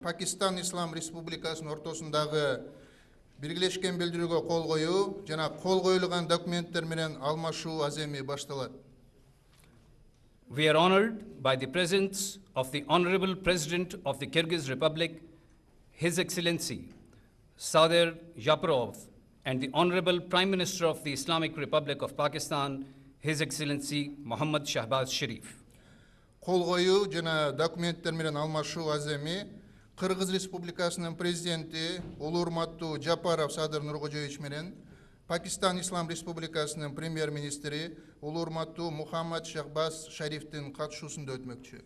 Pakistan Ислам Республикасынын ортосундагы биргелешкен билдирүүгө кол коюу жана кол коюлган документтер менен алмашуу аземи башталат. We are honored by the presence of the Honorable President of the Kyrgyz Republic, His Excellency Sadyr Japarov, and the Honorable Prime Minister of the Islamic Republic of Pakistan, His Excellency Mohammad Shehbaz Sharif. Кол коюу жана документтер менен алмашуу аземи Кыргыз Республикасынын президенти улуу урматтуу Жапаров Садыр Нуркожоевич менен Pakistan Ислам Республикасынын премьер-министри улуу урматтуу Мухаммад Шехбаз Шарифтин катышуусунда өтмөкчү.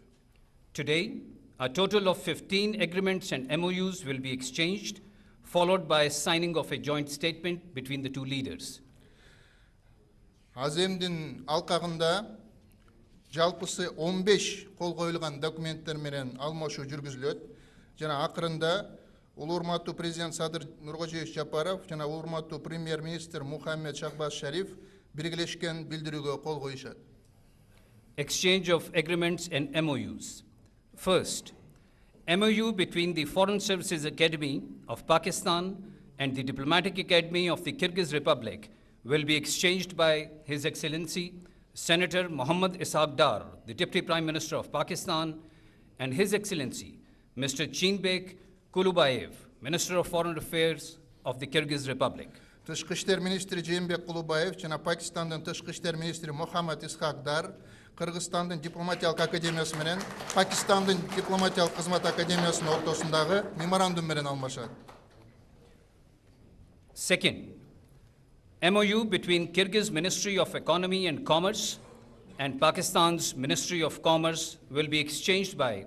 Today, a total of 15 agreements and MoUs will be exchanged, followed by a signing of a joint statement between the two leaders. Аземдин алкагында жалпысы 15 кол коюлган документтер менен алмашуу жүргүзүлөт. Жана акырында улуу урматтуу президент Садыр Жапаров жана улуу урматтуу премьер-министр Мухаммад Шехбаз Шариф биргелешкен билдирүүгө кол коюшат. Exchange of agreements and MoUs. First, MoU between the Foreign Services Academy of Pakistan and the Diplomatic Academy of the Kyrgyz Republic will be exchanged by His Excellency Senator Mohammad Ishaq Dar, the Deputy Prime Minister of Pakistan, and His Excellency Mr. Chinbek Kulubayev, Minister of Foreign Affairs of the Kyrgyz Republic. Тышкы иштер министри Chinbek Kulubayev жана Пакистандын тышкы иштер министри Mohammad Ishaq Dar Кыргызстандын дипломатиялык академиясы менен Пакистандын дипломатиялык кызмат академиясынын ортосундагы меморандум менен алмашат. Second, MoU between Kyrgyz Ministry of Economy and Commerce and Pakistan's Ministry of Commerce will be exchanged by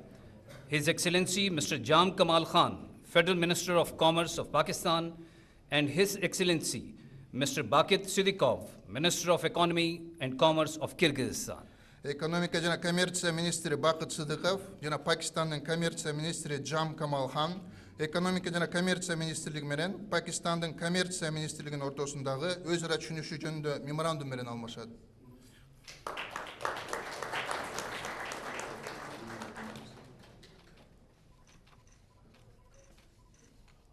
His Excellency Mr. Jam Kamal Khan, Federal Minister of Commerce of Pakistan, and His Excellency Mr. Bakit Sidikov, Minister of Economy and Commerce of Kyrgyzstan. Экономика жана коммерция министри Бакыт Сыдыков жана Пакистандын коммерция министри Джам Камал Хан экономика жана коммерция министрлиги менен Пакистандын коммерция министрлигинин ортосундагы өз ара түшүнүшүү жөнүндө меморандум менен алмашат.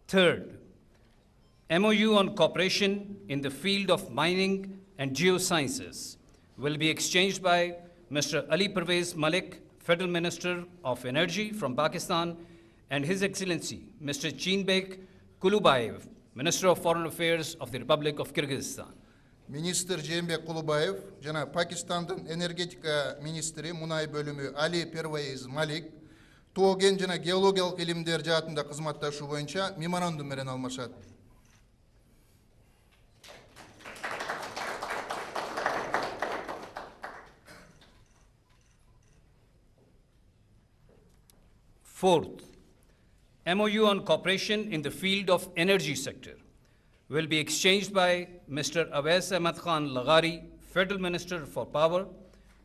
Third, MoU on cooperation in the field of mining and geosciences will be exchanged by Mr. Ali Pervez Malik, Federal Minister of Energy from Pakistan, and His Excellency Mr. Chinbek Kulubayev, Minister of Foreign Affairs of the Republic of Kyrgyzstan. Министр Chinbek Kulubayev жана Пакистандын энергетика министри мунай бөлүмү Али Первейз Малик тоген жана геологиялык илимдер жаатында кызматташуу боюнча меморандум менен алмашат. Fourth, MoU on cooperation in the field of energy sector will be exchanged by Mr. Awais Ahmad Khan Laghari, Federal Minister for Power,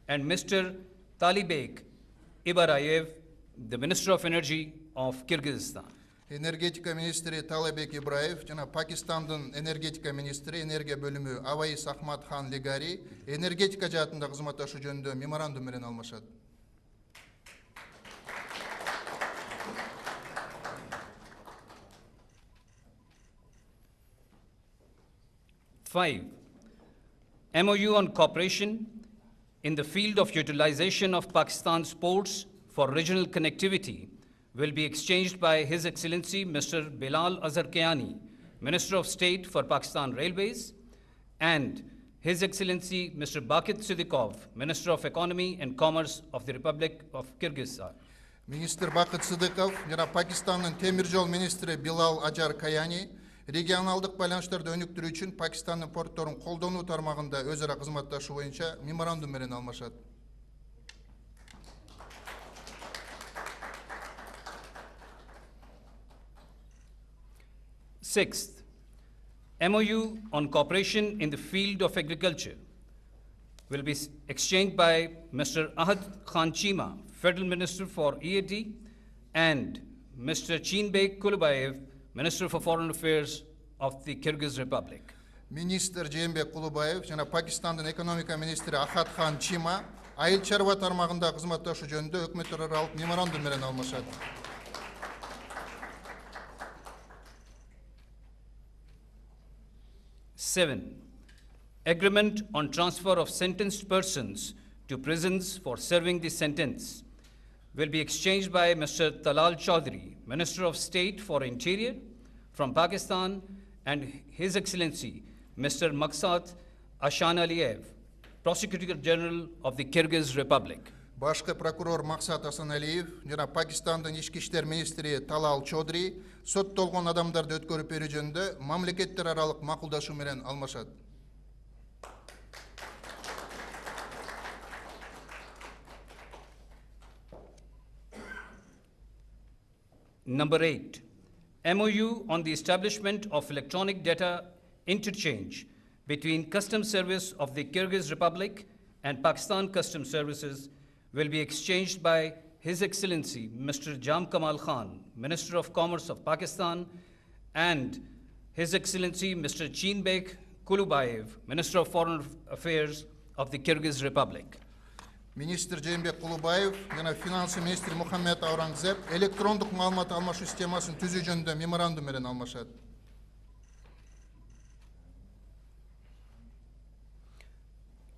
and Mr. Talibek Ibarayev, the Minister of Energy of Kyrgyzstan. Энергетика министри Талабек Ибраев жана Пакистандын энергетика министри энергия бөлүмү Аваис Ахмад Хан Легари энергетика жаатында кызматташуу жөнүндө меморандум менен алмашат. Five, MoU on cooperation in the field of utilization of Pakistan's ports for regional connectivity will be exchanged by His Excellency Mr. Bilal Azhar Kiani, Minister of State for Pakistan Railways, and His Excellency Mr. Bakit Sidikov, Minister of Economy and Commerce of the Republic of Kyrgyzstan. Министр Бакыт Сыдыков жана Пакистандын темир жол министри Билал Ажар Каяни регионалдык байланыштарды өнүктүрүү үчүн Пакистандын портторун колдонуу тармагында өз ара кызматташуу боюнча меморандум менен алмашат. Sixth, MoU on cooperation in the field of agriculture will be exchanged by Mr. Ahad Khan Chima, Federal Minister for EAD, and Mr. Chinbek Kulubayev, Minister for Foreign Affairs of the Kyrgyz Republic. Министр Chinbek Kulubayev жана Пакистандын экономика министри Ахад Хан Чима айыл чарба тармагында кызматташуу жөнүндө өкмөт аралык меморандум менен алмашат. 7. Agreement on transfer of sentenced persons to prisons for serving the sentence will be exchanged by Mr. Talal Chaudhry, Minister of State for Interior from Pakistan, and His Excellency Mr. Maqsad Ashan Aliyev, Prosecutor General of the Kyrgyz Republic. Башкы прокурор Мақсат Асаналиев жана Пакистандын ички иштер министри Талал Чодри соттолгон адамдарды өткөрүп берүү жөнүндө мамлекеттер аралык макулдашуу менен алмашат. Number 8, MoU on the establishment of electronic data interchange between Customs Service of the Kyrgyz Republic and Pakistan Customs Services will be exchanged by His Excellency Mr. Jam Kamal Khan, Minister of Commerce of Pakistan, and His Excellency Mr. Cheenbek Kulubayev, Minister of Foreign Affairs of the Kyrgyz Republic. Министр Жээнбек Кулубаев жана финансы министри Мухаммед Аурангзеб электрондук маалымат алмашуу системасын түзүү жөнүндө меморандум менен алмашат.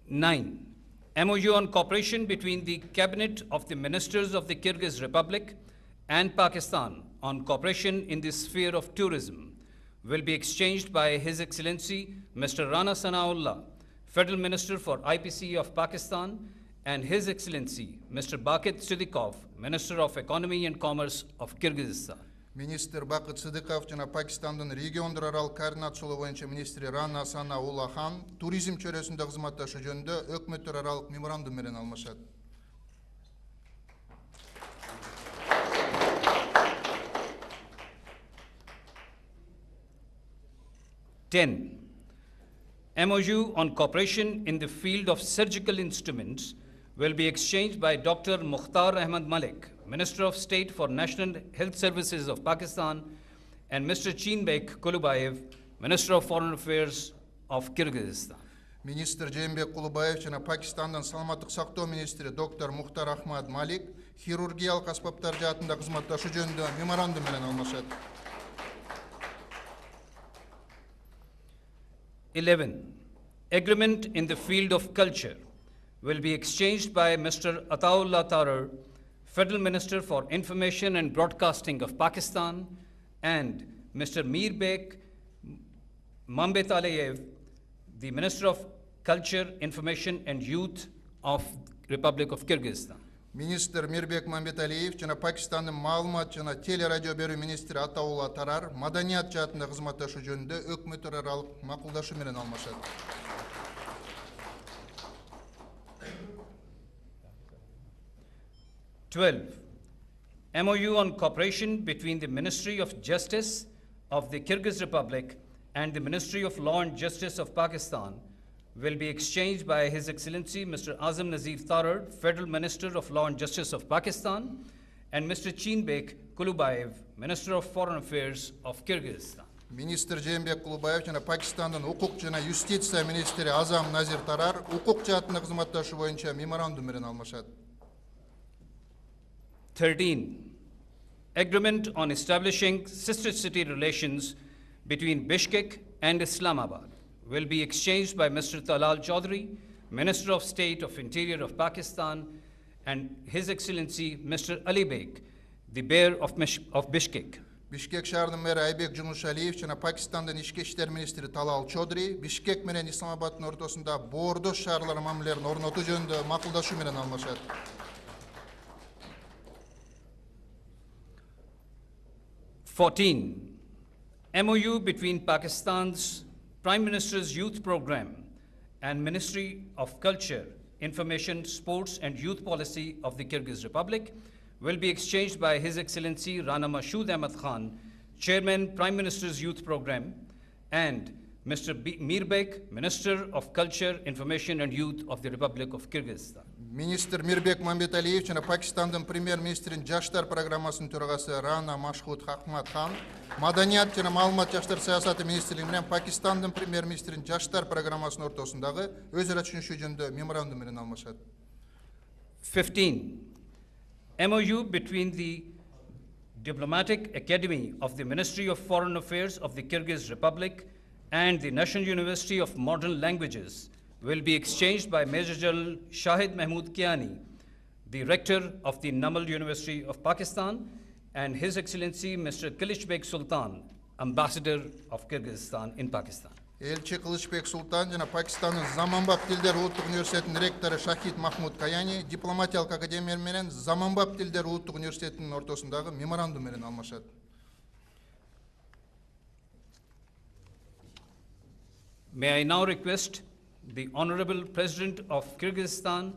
9. MoU on cooperation between the Cabinet of the Ministers of the Kyrgyz Republic and Pakistan on cooperation in the sphere of tourism will be exchanged by His Excellency Mr. Rana Sanaullah, Federal Minister for IPC of Pakistan, and His Excellency Mr. Bakit Siddiqov, Minister of Economy and Commerce of Kyrgyzstan. Министр Бакыт Сыдыков жана Пакистандын региондор аралык координациялоо боюнча министри Рана Санаулла хан туризм чөйрөсүндө кызматташуу жөнүндө өкмөттөр аралык меморандум менен алмашат. Ten, MoU on cooperation in the field of surgical instruments will be exchanged by Dr. Mukhtar Ahmad Malik, Minister of State for National Health Services of Pakistan, and Mr. Cheenbek Kulubayev, Minister of Foreign Affairs of Kyrgyzstan. Министр Жээнбек Кулубаев жана Пакистандын саламаттык сактоо министри доктор Мухтар Ахмад Малик хирургиялык аспаптар жаатында кызматташуу жөнүндө меморандум менен алмашат. 11. Agreement in the field of culture will be exchanged by Mr. Ataullah Tarar, Federal Minister for Information and Broadcasting of Pakistan, and Mr. Mirbek Mambetaleyev, the Minister of Culture, Information and Youth of Republic of Kyrgyzstan. Министр Мирбек Мамбеталиев жана Пакистандын маалымат жана телерадио берүү министри Атаулла Тарар маданият жаатында кызматташуу жөнүндө өкмөттөр аралык макулдашуу менен алмашат. 12. MoU on cooperation between the Ministry of Justice of the Kyrgyz Republic and the Ministry of Law and Justice of Pakistan will be exchanged by His Excellency Mr. Azam Nazir Tarar, Federal Minister of Law and Justice of Pakistan, and Mr. Cheenbek Kulubayev, Minister of Foreign Affairs of Kyrgyzstan. Министр Жээнбек Кулубаев жана Пакистандын укук жана юстиция министри Азам Назир Тарар укук жаатында кызматташуу боюнча меморандум менен алмашат. 13. Agreement on establishing sister city relations between Bishkek and Islamabad will be exchanged by Mr. Talal Chaudhry, Minister of State of Interior of Pakistan, and His Excellency Mr. Ali Beg, the Mayor of Bishkek. Бишкек шаарынын мэри Айбек Жумушалиев жана Пакистандын ички иштер министри Талал Чодри Бишкек менен Исламабаддын ортосунда боордош шаарлар мамилелерин орнотуу жөнүндө макулдашуу менен алмашат. 14. MoU between Pakistan's Prime Minister's Youth Program and Ministry of Culture, Information, Sports and Youth Policy of the Kyrgyz Republic will be exchanged by His Excellency Rana Mashood Ahmad Khan, Chairman, Prime Minister's Youth Program, and Mr. Mirbek, Minister of Culture, Information and Youth of the Republic of Kyrgyzstan. Министр Мирбек Мамбеталиев жана Пакистандын премьер-министринин жаштар программасынын төрагасы Рана Машхуд Ахмад Хан, Маданият жана маалымат жаштар саясаты министрлиги менен Пакистандын премьер-министринин жаштар программасынын ортосундагы өз ара түшүнүшүү жөнүндө меморандум менен алмашат. 15. MoU between the Diplomatic Academy of the Ministry of Foreign Affairs of the Kyrgyz Republic and the National University of Modern Languages will be exchanged by Major General Shahid Mahmood Kiani, the rector of the Namal University of Pakistan, and His Excellency Mr. Kılıçbek Sultan, Ambassador of Kyrgyzstan in Pakistan. Elçi Kılıçbek Sultan жана Пакистанның Заманбап Тилдер улуттук университетинин ректору Шахид Махмуд Каяни дипломатиялык академия менен Заманбап Тилдер улуттук университетинин ортосундагы меморандум менен алмашат. May I now request the Honorable President of Kyrgyzstan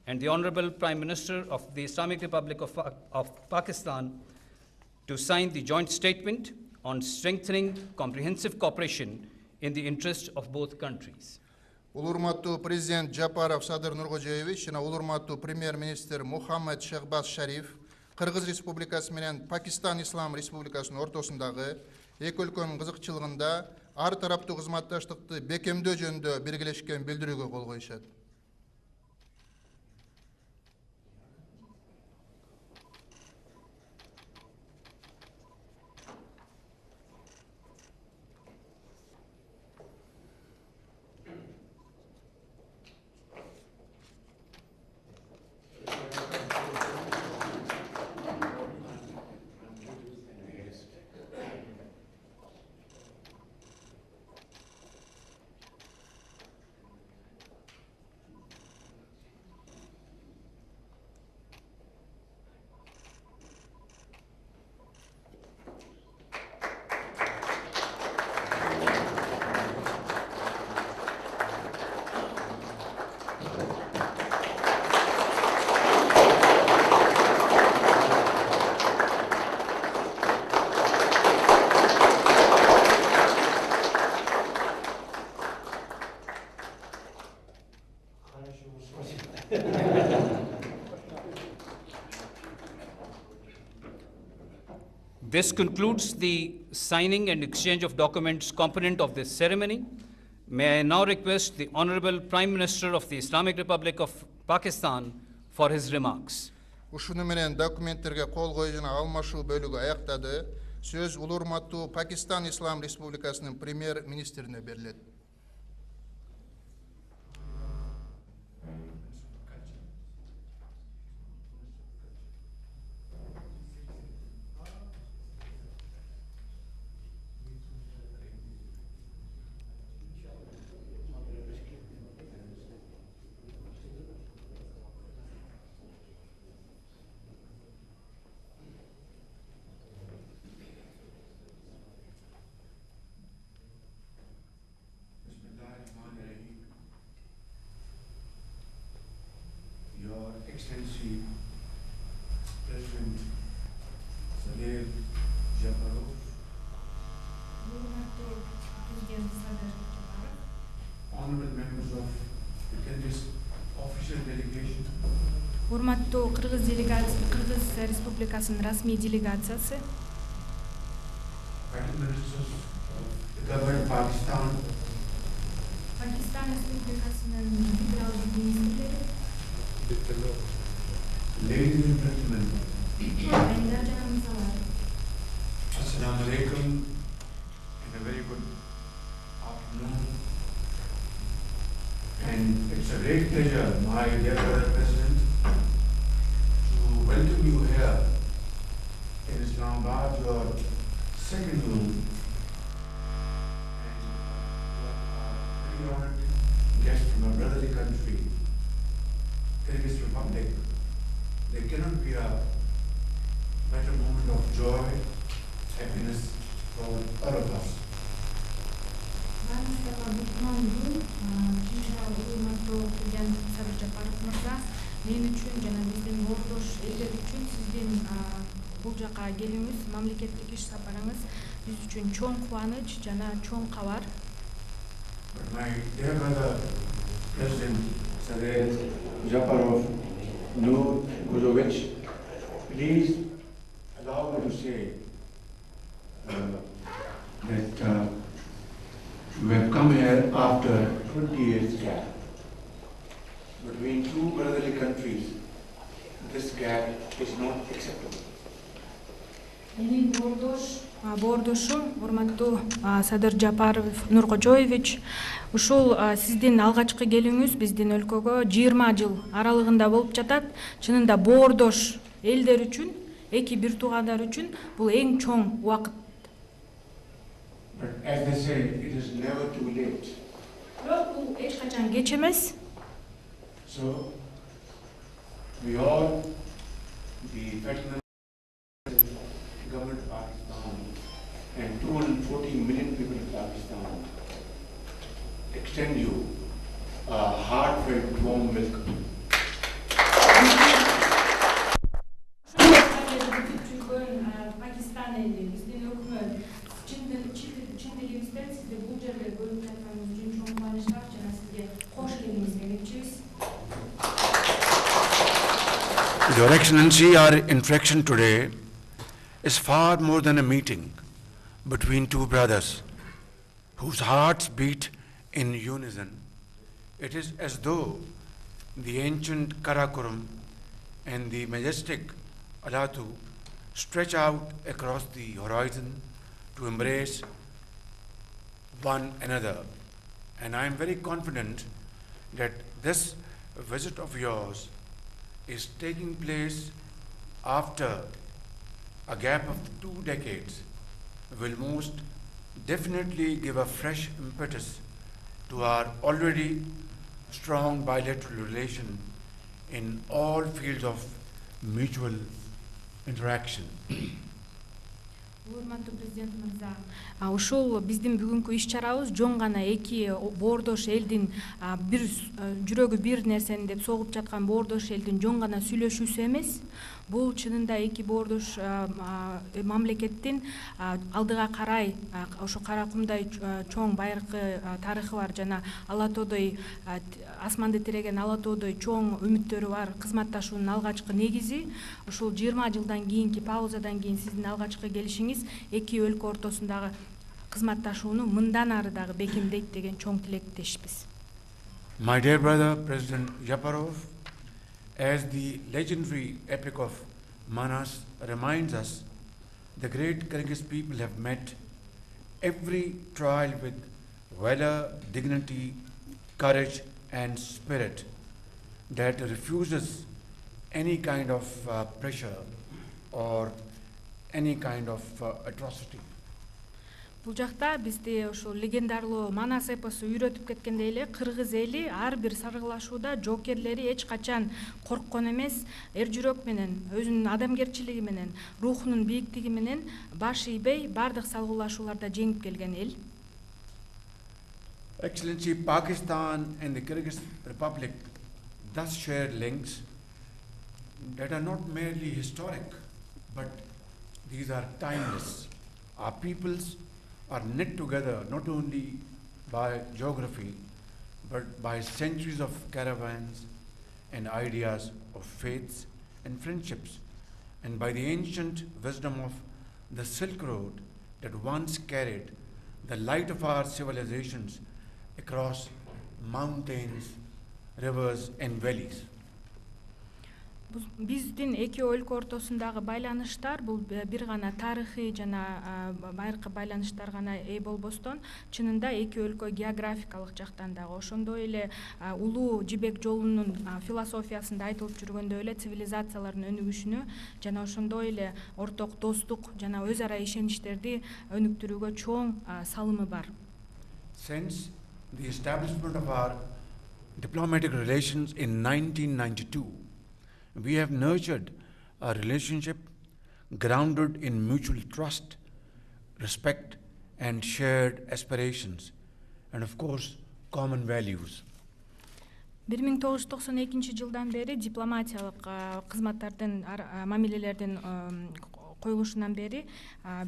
and the Honorable Prime Minister of the Islamic Republic of Pakistan to sign the joint statement on strengthening comprehensive cooperation in the interest of both countries. Улурматтуу президент Жапаров Садыр Нуркожоевич жана улурматтуу премьер-министр Мухаммед Шехбаз Шариф Кыргыз Республикасы менен Пакистан Ислам Республикасынын ортосундагы эки өлкөнүн кызыкчылыгында ар тараптуу кызматташтыкты бекемдөө жөнүндө белгилешкен билдирүүгө кол коюшат. This concludes the signing and exchange of documents component of this ceremony. May I now request the Honorable Prime Minister of the Islamic Republic of Pakistan for his remarks. Ушуну менен документтерге кол коюу жана алмашуу бөлүгү аяктады. Сөз улурматтуу Пакистан Ислам Республикасынын премьер-министрине берилет. Your Excellency President Sadyr Japarov, honorable members of the Kyrgyz official delegation, Урматтуу Кыргыз Республикасынын расмий делегациясы, Prime Ministers of the government of Pakistan, Пакистан Республикасынын федералдык министрлери, ladies and gentlemen, айдар жана мырзалар. Assalamu alaikum and a very good afternoon. And it's a great pleasure, my dear brother President, to welcome you here in Islamabad, your second home. And you are a very honored guest from a brotherly country, Kyrgyz Republic. There cannot be a better moment of joy, happiness for all of us. Урматтуу президент Садыр Жапаров мырза, мен үчүн жана биздин ордош элдер үчүн сиздин бул жака келүүңүз, мамлекеттик иш сапарыңыз биз үчүн чоң кубаныч жана чоң кабар. But my dear brother, President Sadyr Japarov, Nurkojovich, please allow me to say that you have come here after 20 years gap. Between two brotherly countries, this gap is not acceptable. Менин ордош Боордошум, урматтуу Садыр Жапаров Нуркожоевич, ушул сиздин алгачкы келүүңүз биздин өлкөгө 20 жыл аралыгында болуп жатат. Чынында боордош элдер үчүн, эки бир туугандар үчүн бул эң чоң убакыт. But as they say, it is never too late. Бирок бул эч качан кеч эмес. So, we all, the federal government of Pakistan and 214 million people of Pakistan extend you a heartfelt warm welcome. Pakistan eli, bizdin hökümet, çin dilimizden sizde bu жерде görüp жатканыңыз үчүн чоң кубанычтар жана сизге кош келиңиз демекчибиз. Your Excellency, our interaction today is far more than a meeting between two brothers whose hearts beat in unison. It is as though the ancient Karakoram and the majestic Alatu stretch out across the horizon to embrace one another. And I am very confident that this visit of yours is taking place after a gap of 2 decades will most definitely give a fresh impetus to our already strong bilateral relation in all fields of mutual interaction. Урматтуу президент мырза, ушул биздин бүгүнкү иш-чарабыз жөн гана эки боордош элдин бир жүрөгү бир нерсени деп согуп жаткан боордош элдин жөн гана сүйлөшүүсү эмес. Бул чынында эки боордош мамлекеттин алдыга карай ошо Каракумдай чоң байыркы тарыхы бар жана Ала тоодой асманды тиреген Ала тоодой чоң үмүттөрү бар кызматташуунун алгачкы негизи. Ушул 20 жылдан кийинки паузадан кийин сиздин алгачкы келишиңиз эки өлкө ортосундагы кызматташууну мындан ары дагы бекемдейт деген чоң тилектешпиз. My dear brother, President Japarov, as the legendary epic of Manas reminds us, the great Kyrgyz people have met every trial with valor, dignity, courage, and spirit that refuses any kind of pressure or any kind of atrocity. Бул жакта бизди ошол легендарлуу Манас эпосу үйрөтүп кеткендей эле кыргыз эли ар бир саргылашууда жоокерлери эч качан корккон эмес, эр жүрөк менен, өзүнүн адамгерчилиги менен, рухунун бийиктиги менен баш ийбей бардык салгылашууларда жеңип келген эл. Excellency, Pakistan and the Kyrgyz Republic thus share links that are not merely historic, but these are timeless. Our peoples are knit together not only by geography, but by centuries of caravans and ideas of faiths and friendships, and by the ancient wisdom of the Silk Road that once carried the light of our civilizations across mountains, rivers, and valleys. Биздин эки өлкө ортосундагы байланыштар бул бир гана тарыхый жана байыркы байланыштар гана болбостон, чынында эки өлкө географикалык жактан дагы ошондой эле улуу жибек жолунун философиясында айтылып жүргөндөй эле цивилизациялардын өнүгүшүнө жана ошондой эле орток достук жана өз ара ишеничтерди өнүктүрүүгө чоң салымы бар. Since the establishment of our diplomatic relations in 1992, we have nurtured a relationship grounded in mutual trust, respect, and shared aspirations, and of course, common values. 1992 жылдан бери дипломатиялык кызматтардын мамилелердин коюлушунан бери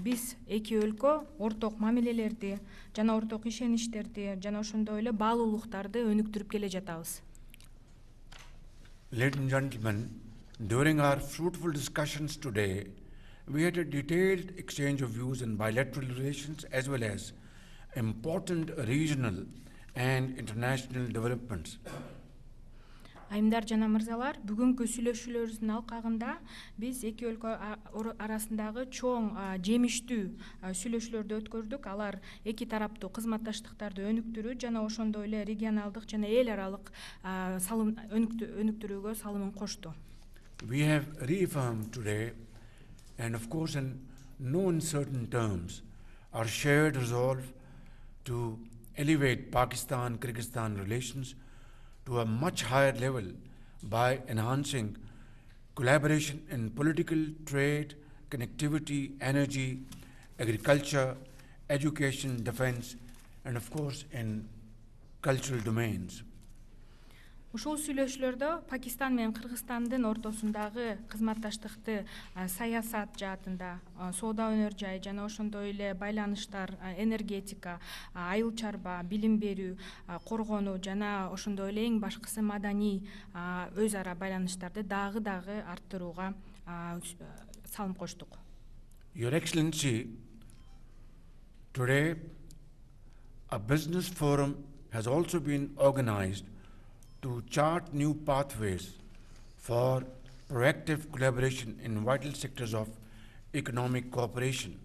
биз эки өлкө орток мамилелерди жана орток ишеничтерди жана ошондой эле баалуулуктарды өнүктүрүп келе жатабыз. Ladies and gentlemen, during our fruitful discussions today, we had a detailed exchange of views in bilateral relations as well as important regional and international developments. Айымдар жана мырзалар, бүгүнкү сүйлөшүүлөрүбүздүн алкагында биз эки өлкө арасындагы чоң жемиштүү сүйлөшүүлөрдү өткөрдүк. Алар эки тараптуу кызматташтыктарды өнүктүрүү жана ошондой эле регионалдык жана эл аралык салым өнүктүрүүгө салымын кошту. We have reaffirmed today, and of course in no uncertain terms, our shared resolve to elevate Pakistan-Kyrgyzstan relations to a much higher level by enhancing collaboration in political, trade, connectivity, energy, agriculture, education, defense, and of course in cultural domains. Ушул сүйлөшүүлөрдө Пакистан менен Кыргызстандын ортосундагы кызматташтыкты саясат жаатында, соода өнөр жай жана ошондой эле байланыштар, энергетика, айыл чарба, билим берүү, коргонуу жана ошондой эле эң башкысы маданий өз ара байланыштарды дагы арттырууга салым коштук. Your Excellency, today a business forum has also been organized to chart new pathways for proactive collaboration in vital sectors of economic cooperation.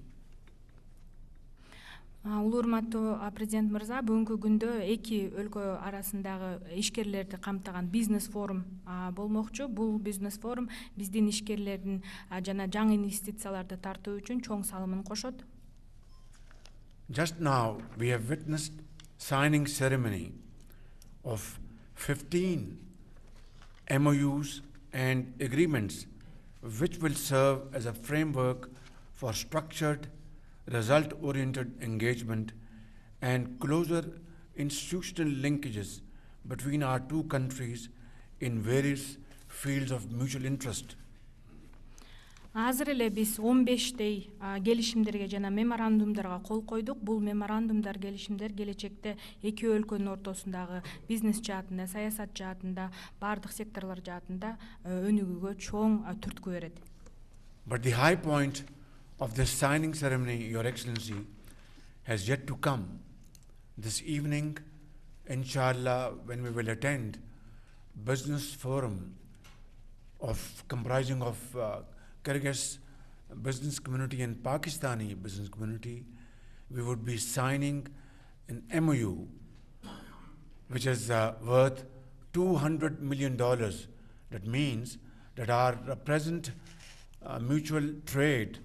Улуу урматтуу президент мырза, бүгүнкү күндө эки өлкө арасындагы ишкерлерди камтыган бизнес форум болмокчу. Бул бизнес форум биздин ишкерлердин жана жаңы инвестицияларды тартуу үчүн чоң салымын кошот. Just now we have witnessed signing ceremony of 15 MoUs and agreements which will serve as a framework for structured, result-oriented engagement and closer institutional linkages between our two countries in various fields of mutual interest. Азыр эле биз 15 келишимдерге жана меморандумдарга кол койдук. Бул меморандумдар, келишимдер келечекте эки өлкөнүн ортосундагы бизнес жаатында, саясат жаатында, бардык секторлор жаатында өнүгүүгө чоң түрткү берет. But the high point of this signing ceremony, Your Excellency, has yet to come. This evening, inshallah, when we will attend business forum comprising of Kyrgyz business community and Pakistani business community, we would be signing an MoU which is worth $200 million. That means that our present mutual trade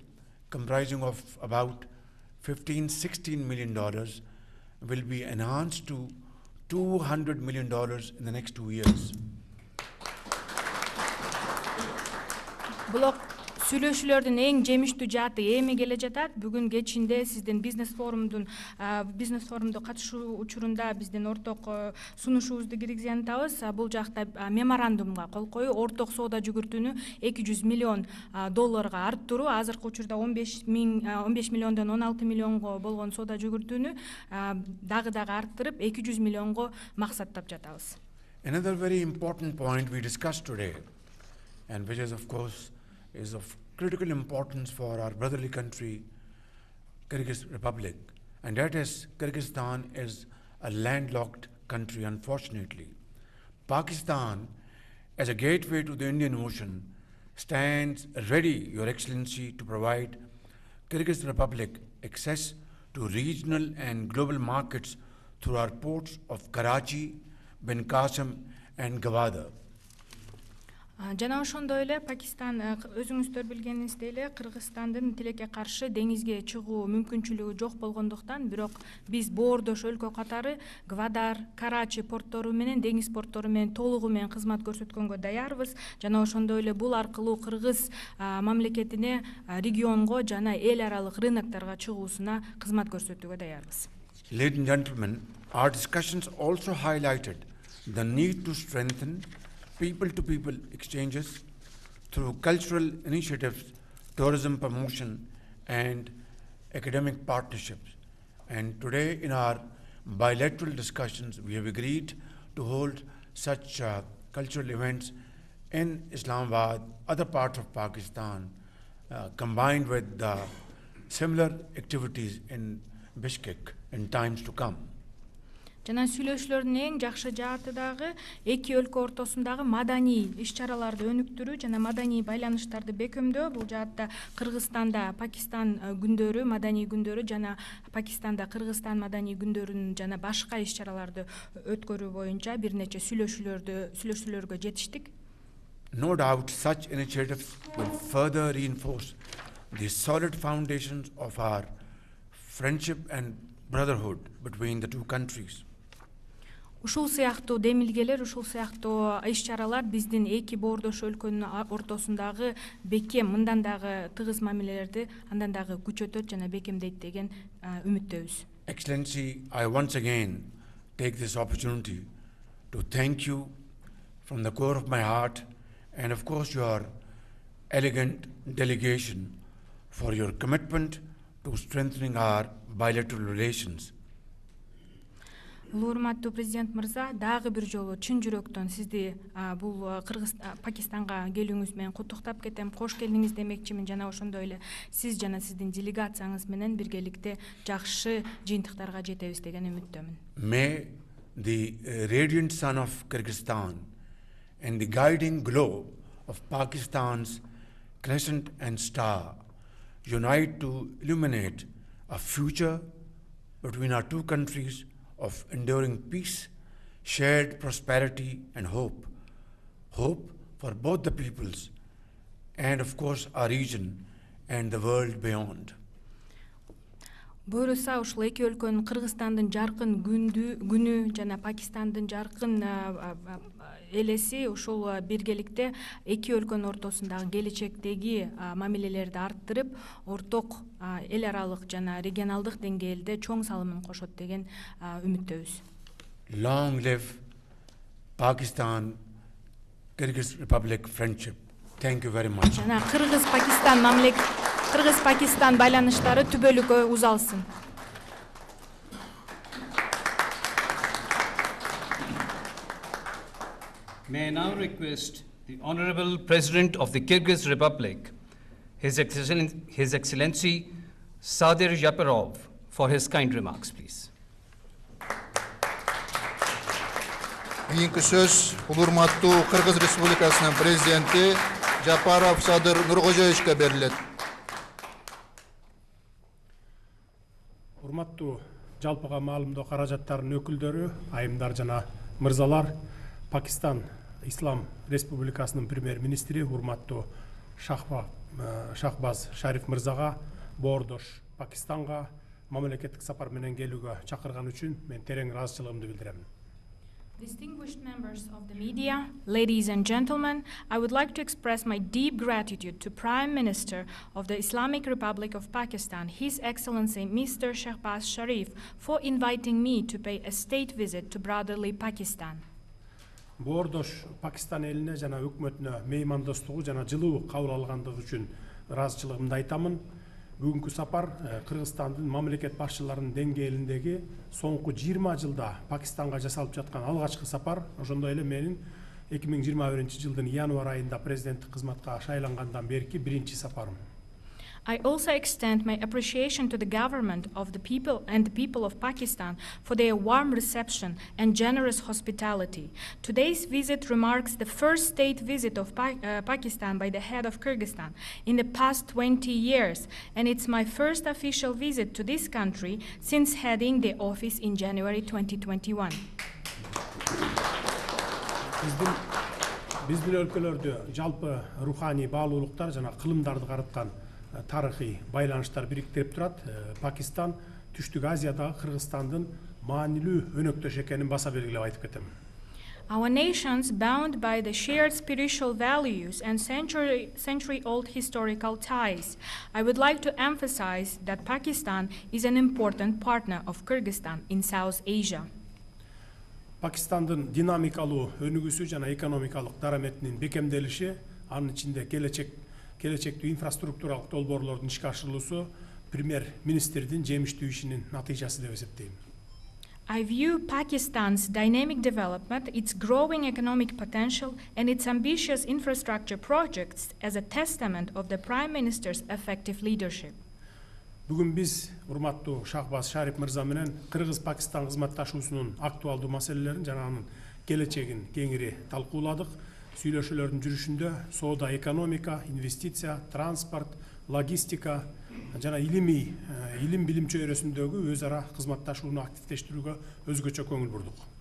comprising of about $15–16 million will be enhanced to $200 million in the next 2 years. Сүйлөшүүлөрдүн эң жемиштүү жааты эми келе жатат. Бүгүн кечинде сиздин бизнес форумду катышуу учурунда биздин орток сунушубузду киргизе атабыз. Бул жакта меморандумга кол коюу, орток соода жүгүртүүнү $200 миллион арттыруу, азыркы учурда 15 миллиондон 16 миллионго болгон соода жүгүртүүнү дагы арттырып 200 миллионго максаттап жатабыз. Another very important point we discussed today, and which is of course is of critical importance for our brotherly country, Kyrgyz Republic, and that is Kyrgyzstan is a landlocked country, unfortunately. Pakistan, as a gateway to the Indian Ocean, stands ready, Your Excellency, to provide Kyrgyz Republic access to regional and global markets through our ports of Karachi, Ben Qasim, and Gwadar. Жана ошондой эле Пакистан, өзүңүздөр билгениңиздей эле, Кыргызстандын тилекке каршы деңизге чыгуу мүмкүнчүлүгү жок болгондуктан, бирок биз боордош өлкө катары Гвадар, Карачи порттору менен, деңиз порттору менен толугу менен кызмат көрсөткөнгө даярбыз. Жана ошондой эле бул аркылуу Кыргыз мамлекетине регионго жана эл аралык рынокторго чыгуусуна кызмат көрсөтүүгө даярбыз. Ladies and gentlemen, our discussions also highlighted the need to strengthen people-to-people exchanges through cultural initiatives, tourism promotion, and academic partnerships. And today in our bilateral discussions, we have agreed to hold such cultural events in Islamabad, other parts of Pakistan, combined with similar activities in Bishkek in times to come. Жана сүйлөшүүлөрдүн эң жакшы жааты дагы эки өлкө ортосундагы маданий иш-чараларды өнүктүрүү жана маданий байланыштарды бекемдөө. Бул жаатта Кыргызстанда Пакистан күндөрү, маданий күндөрү жана Пакистанда Кыргызстан маданий күндөрүн жана башка иш-чараларды өткөрүү боюнча бир нече сүйлөшүүлөргө жетиштик. No doubt such initiatives will further reinforce the solid foundations of our friendship and brotherhood between the two countries. Ушул сыяктуу демилгелер, ушул сыяктуу иш-чаралар биздин эки боордош өлкөнүн ортосундагы бекем, мындан дагы тыгыз мамилелерди андан дагы күчөтөт жана бекемдейт деген үмүттөбүз. Excellency, I once again take this opportunity to thank you from the core of my heart and of course your elegant delegation for your commitment to strengthening our bilateral relations. Урматтуу президент мырза, дагы бир жолу чын жүрөктөн сизди бул Пакистанга келүүңүз менен куттуктап кетем. Кош келдиңиз демекчимин жана ошондой эле сиз жана сиздин делегацияңыз менен биргеликте жакшы жыйынтыктарга жетебиз деген үмүттөмүн. May the radiant sun of Kyrgyzstan and the guiding glow of Pakistan's crescent and star unite to illuminate a future between our two countries of enduring peace, shared prosperity and hope. Hope for both the peoples and of course our region and the world beyond. Буюрса ушул эки өлкөнүн Кыргызстандын жаркын күнү жана Пакистандын жаркын элеси ушул биргеликте эки өлкөнүн ортосундагы келечектеги мамилелерди арттырып, орток эл аралык жана регионалдык деңгээлде чоң салымын кошот деген үмүттөбүз. Long live Pakistan Kyrgyz Republic friendship. Thank you very much. Жана Кыргыз-Пакистан байланыштары түбөлүккө узалсын. May I now request the Honorable President of the Kyrgyz Republic, His Excellency Sadyr Japarov, for his kind remarks, please. Кийинки сөз урматтуу Кыргыз Республикасынын президенти Жапаров Садыр Нуркожоевичке берилет. Урматтуу жалпыга маалымдоо каражаттарынын өкүлдөрү, айымдар жана мырзалар, Pakistan Ислам Республикасынын премьер-министри урматтуу Shehbaz Sharif мырзага боордош Пакистанга мамлекеттик сапар менен келүүгө чакырган үчүн мен терең ыраазычылыгымды билдирем. Distinguished members of the media, ladies and gentlemen, I would like to express my deep gratitude to Prime Minister of the Islamic Republic of Pakistan, His Excellency Mr. Shehbaz Sharif, for inviting me to pay a state visit to brotherly Pakistan. Боордош Пакистан элине жана өкмөтүнө меймандостугу жана жылуу кабыл алгандыгы үчүн ыраазычылыгымды айтамын. Бүгүнкү сапар Кыргызстандын мамлекет башчыларынын деңгээлиндеги соңку 20 жылда Пакистанга жасалып жаткан алгачкы сапар, ошондой эле менин 2021-жылдын январь айында президенттик кызматка шайлангандан берки биринчи сапарым. I also extend my appreciation to the government of the people and the people of Pakistan for their warm reception and generous hospitality. Today's visit remarks the first state visit of Pakistan by the head of Kyrgyzstan in the past 20 years, and it's my first official visit to this country since heading the office in January 2021. Биздин өлкөлөрдө жалпы руханий баалуулуктар жана кылымдарды карыткан тарыхый байланыштар бириктирип турат. Пакистан Түштүк Азиядагы Кыргызстандын маанилүү өнөктөш экенин баса белгилеп айтып кетем. Our nations, bound by the shared spiritual values and century-old historical ties, I would like to emphasize that Pakistan is an important partner of Kyrgyzstan in South Asia. Пакистандын динамикалуу өнүгүүсү жана экономикалык дараметинин бекемделиши, анын ичинде келечектүү инфраструктуралык долбоорлордун ишке ашырылуусу премьер-министрдин жемиштүү ишинин натыйжасы деп эсептейм. I view Pakistan's dynamic development, its growing economic potential, and its ambitious infrastructure projects as a testament of the Prime Minister's effective leadership. Бүгүн биз урматтуу Шахбаз Шариф мырза менен Кыргыз-Пакистан кызматташуусунун актуалдуу маселелерин жана анын келечегин кеңири талкууладык. Сүйлөшүүлөрдүн жүрүшүндө соода, экономика, инвестиция, транспорт, логистика жана илим билим чөйрөсүндөгү өз ара кызматташууну активдештирүүгө өзгөчө көңүл бурдук.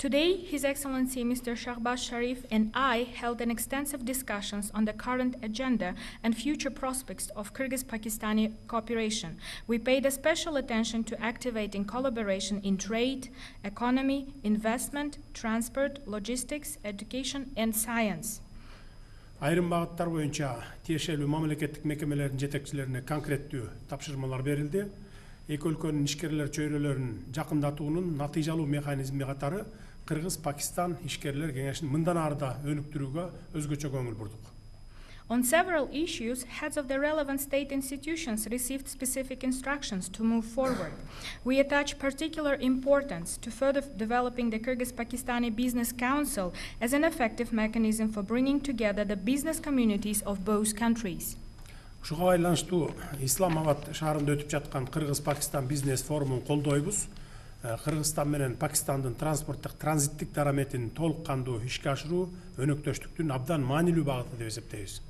Today, His Excellency Mr. Shehbaz Sharif and I held an extensive discussions on the current agenda and future prospects of Kyrgyz-Pakistani cooperation. We paid a special attention to activating collaboration in trade, economy, investment, transport, logistics, education, and science. Айрым багыттар боюнча тиешелүү мамлекеттик мекемелердин жетекчилерине конкреттүү тапшырмалар берилди. Эки өлкөнүн ишкерлер чөйрөлөрүн жакындатуунун натыйжалуу механизми катары Кыргыз-Пакистан ишкерлер кеңешин мындан ары да өнүктүрүүгө өзгөчө көңүл бурдук. On several issues, heads of the relevant state institutions received specific instructions to move forward. We attach particular importance to further developing the Kyrgyz-Pakistani Business Council as an effective mechanism for bringing together the business communities of both countries. Ушуга байланыштуу Исламабад шаарында өтүп жаткан Кыргыз-Пакистан бизнес форумун колдойбуз. Кыргызстан менен Пакистандын транспорттук транзиттик дараметин толук кандуу ишке ашыруу өнөктөштүктүн абдан маанилүү багыты деп эсептейбиз.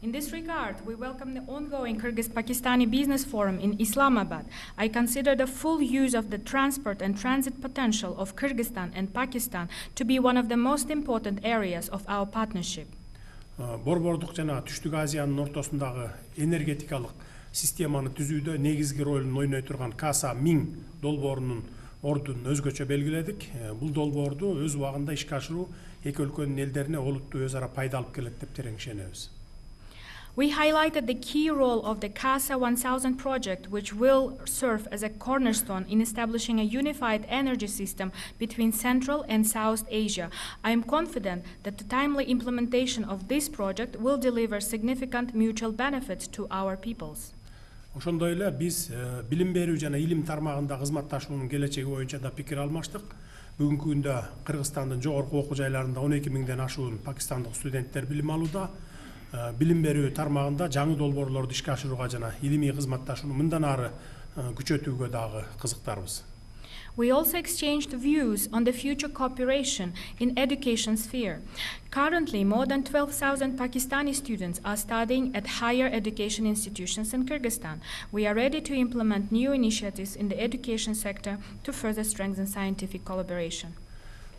In this regard, we welcome the ongoing Kyrgyz-Pakistani Business Forum in Islamabad. I consider the full use of the transport and transit potential of Kyrgyzstan and Pakistan to be one of the most important areas of our partnership. Борбордук жана Түштүк Азиянын ортосундагы энергетикалык системаны түзүүдө негизги ролун ойной турган Каса 1000 долбоорунун ордун өзгөчө белгиледик. Бул долбоорду өз убагында ишке ашыруу эки өлкөнүн элдерине олуттуу өз ара пайда алып келет деп терең ишенебиз. We highlighted the key role of the CASA 1000 project, which will serve as a cornerstone in establishing a unified energy system between Central and South Asia. I am confident that the timely implementation of this project will deliver significant mutual benefits to our peoples. Ошондой эле биз билим берүү жана илим тармагында кызматташуунун келечеги боюнча да пикир алмаштык. Бүгүнкү күндө Кыргызстандын жогорку окуу жайларында 12 миңден ашуун пакистандык студенттер билим алууда. Билим берүү тармагында жаңы долбоорлорду ишке ашырууга жана илимий кызматташууну мындан ары күчөтүүгө дагы кызыктарбыз. We also exchanged views on the future cooperation in education sphere. Currently, more than 12,000 Pakistani students are studying at higher education institutions in Kyrgyzstan. We are ready to implement new initiatives in the education sector to further strengthen scientific collaboration.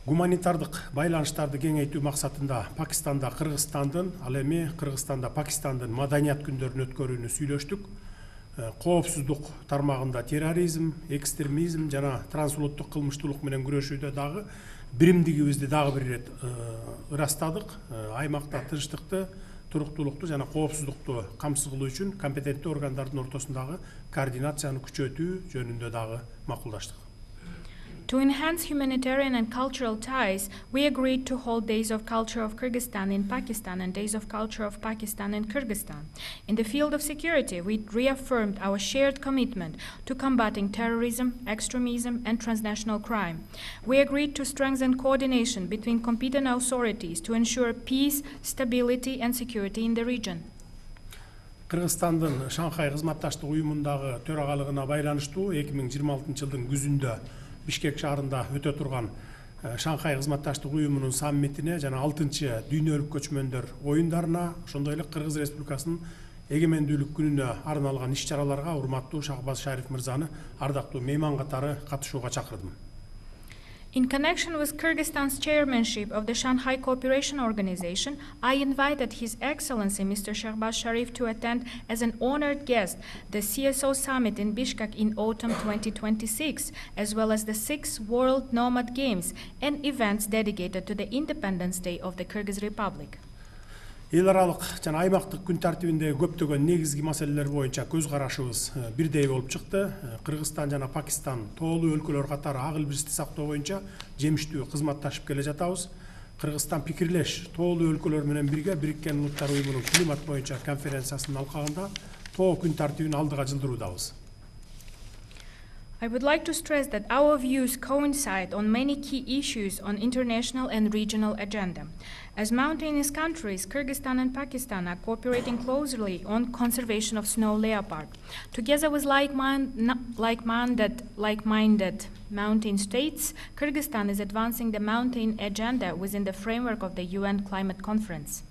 Гуманитардык байланыштарды кеңейтүү максатында Пакистанда Кыргызстандын, ал эми Кыргызстанда Пакистандын маданият күндөрүн өткөрүүнү сүйлөштүк. Коопсуздук тармагында терроризм, экстремизм жана трансулуттук кылмыштуулук менен күрөшүүдө дагы биримдигибизди дагы бир ирет ырастадык. Аймакта тынчтыкты, туруктуулукту жана коопсуздукту камсыз кылуу үчүн компетенттүү органдардын ортосундагы координацияны күчөтүү жөнүндө дагы макулдаштык. To enhance humanitarian and cultural ties, we agreed to hold Days of Culture of Kyrgyzstan in Pakistan and Days of Culture of Pakistan in Kyrgyzstan. In the field of security, we reaffirmed our shared commitment to combating terrorism, extremism, and transnational crime. We agreed to strengthen coordination between competent authorities to ensure peace, stability, and security in the region. Кыргызстандын Шанхай кызматташтык уюмундагы төрагалыгына байланыштуу 2026 жылдын күзүндө Бишкек шаарында өтө турган Шанхай кызматташтык уюмунун саммитине жана 6-чы дүйнөлүк көчмөндөр оюндарына, ошондой эле Кыргыз Республикасынын эгемендүүлүк күнүнө арналган иш-чараларга урматтуу Шахбаз Шариф мырзаны ардактуу мейман катары катышууга чакырдым. In connection with Kyrgyzstan's chairmanship of the Shanghai Cooperation Organization, I invited His Excellency Mr. Shehbaz Sharif to attend as an honored guest the CSO Summit in Bishkek in autumn 2026, as well as the 6th World Nomad Games and events dedicated to the Independence Day of the Kyrgyz Republic. Эл аралык жана аймактык күн тартибиндеги көптөгөн негизги маселелер боюнча көз карашыбыз бирдей болуп чыкты. Кыргызстан жана Пакистан тоолуу өлкөлөр катары ак илбирсти сактоо боюнча жемиштүү кызматташып келе жатабыз. Кыргызстан пикирлеш тоолуу өлкөлөр менен бирге Бириккен Улуттар уюмунун климат боюнча конференциясынын алкагында тоо күн тартибин алдыга жылдыруудабыз. I would like to stress that our views coincide on many key issues on international and regional agenda. As mountainous countries, Kyrgyzstan and Pakistan are cooperating closely on conservation of snow leopard. Together with like-minded mountain states, Kyrgyzstan is advancing the mountain agenda within the framework of the UN Climate Conference.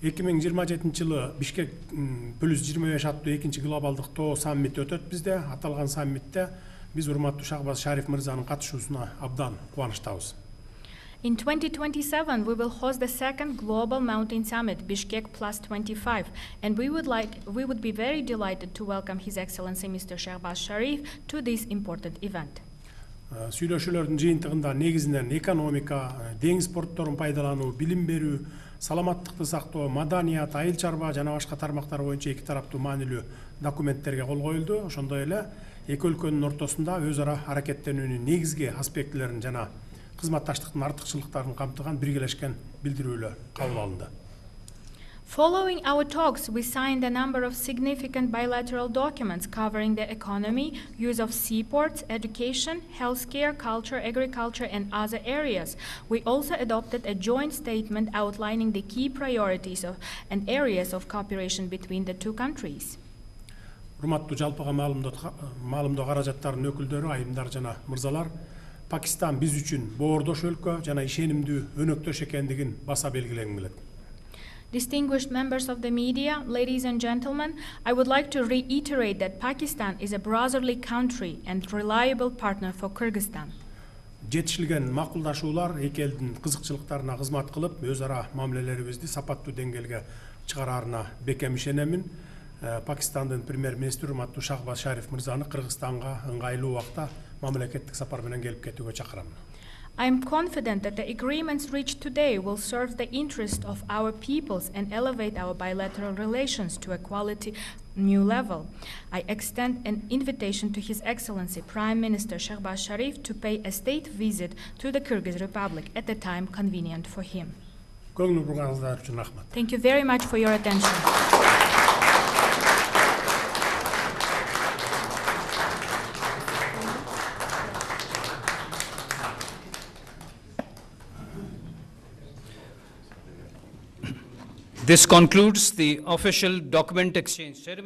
2027 жылы Бишкек +25 аттуу экинчи глобалдык тоо саммити өтөт бизде. Аталган саммитте биз урматтуу Шахбаз Шариф мырзанын катышуусуна абдан кубанычтабыз. In 2027, we will host the second Global Mountain Summit, Bishkek +25, and we would be very delighted to welcome His Excellency Mr. Shehbaz Sharif to this important event. Сүйлөшүүлөрдүн жыйынтыгында негизинен экономика, деңиз портторун пайдалануу, билим берүү, саламаттыкты сактоо, маданият, айыл чарба жана башка тармактар боюнча эки тараптуу маанилүү документтерге кол коюлду. Ошондой эле эки өлкөнүн ортосунда өз ара аракеттенүүнүн негизги аспектилерин жана кызматташтыктын артыкчылыктарын камтыган биргелешкен билдирүүлөр кабыл алынды. Following our talks, we signed a number of significant bilateral documents covering the economy, use of seaports, education, healthcare, culture, agriculture, and other areas. We also adopted a joint statement outlining the key priorities and areas of cooperation between the two countries. Урматтуу жалпыга маалымдоо каражаттарынын өкүлдөрү, айымдар жана мырзалар, Pakistan биз үчүн боордош өлкө жана ишенимдүү өнөктөш экендигин баса белгилегим келет. Distinguished members of the media, ladies and gentlemen, I would like to reiterate that Pakistan is a brotherly country and reliable partner for Kyrgyzstan. Жетишилген макулдашуулар эки элдин кызыкчылыктарына кызмат кылып, өз ара мамилелерибизди сапаттуу деңгээлге чыгараарына бекем ишенемин. Пакистандын премьер-министри урматтуу Шахбаз Шариф мырзаны Кыргызстанга ыңгайлуу убакта мамлекеттик сапар менен келип кетүүгө чакырам. I am confident that the agreements reached today will serve the interest of our peoples and elevate our bilateral relations to a quality new level. I extend an invitation to His Excellency Prime Minister Shehbaz Sharif to pay a state visit to the Kyrgyz Republic at the time convenient for him. Thank you very much for your attention. This concludes the official document exchange ceremony.